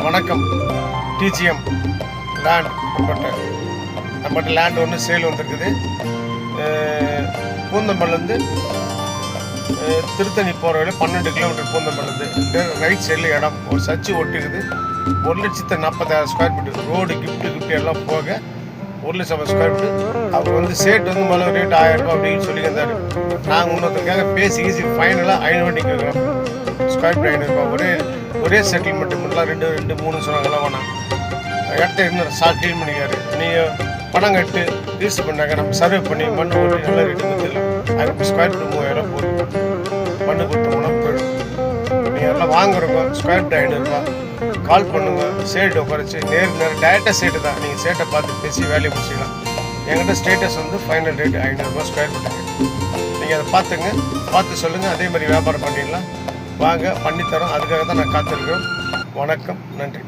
வணக்கம். DGM land நம்மகிட்ட land ஒன்று சேல் வந்துருக்குது. பூந்தமல்லேருந்து திருத்தணி போகிற வழியில் 12 கிலோமீட்டர். பூந்தமல்லேருந்து ரைட் சைடில் இடம் ஒரு சர்ச்சு ஒட்டிருக்குது. 1,40,000 ஸ்கொயர் ஃபீட் ரோடு கிஃப்ட்டு எல்லாம் போக 1,00,000 ஸ்கொயர் ஃபீட். அவர் வந்து சேட் வந்து முதல்ல ரேட் 1000 ரூபா அப்படின்னு சொல்லியிருந்தாரு. நாங்கள் இன்னொருத்தருக்காக பேசி ஈஸி ஃபைனலாக 500 கேட்குறோம். ஸ்கொயர் ஃபீட் 500 ரூபா. ஒரே செட்டில்மெண்ட் முன்னெல்லாம் 2-3 சொன்னாங்கலாம் வேணாம். இடத்த இன்னொரு க்ளீன் பண்ணிக்காரு. நீங்கள் பணம் கட்டு ரிஜிஸ்டர் பண்ணாங்க, நம்ம சர்வே பண்ணி மண் ஓட்டி நல்ல ரேட்டு கொடுத்துடலாம். அதுக்கு ஸ்கொயர் ஃபீட் 3000 போகுது. மண் கொடுத்தோம்னா போயிடும். நீங்கள் எல்லாம் வாங்குறவங்க ஸ்கொயர் ஃபீட் 500 ரூபா. கால் பண்ணுங்க, சேட்டை குறைச்சி நேரம் டேரெக்டாக சேட்டு தான். நீங்கள் சேட்டை பார்த்து பேசி வேலையை முடிச்சிக்கலாம். என்கிட்ட ஸ்டேட்டஸ் வந்து ஃபைனல் ரேட்டு 500 ரூபா ஸ்கொயர் ஃபீட்டுக்கு. நீங்கள் அதை பார்த்து சொல்லுங்கள். அதே மாதிரி வியாபாரம் பண்ணிடலாம். வாங்க பண்ணித்தரோம். அதுக்காக தான் நான் காத்திருக்கேன். வணக்கம், நன்றி.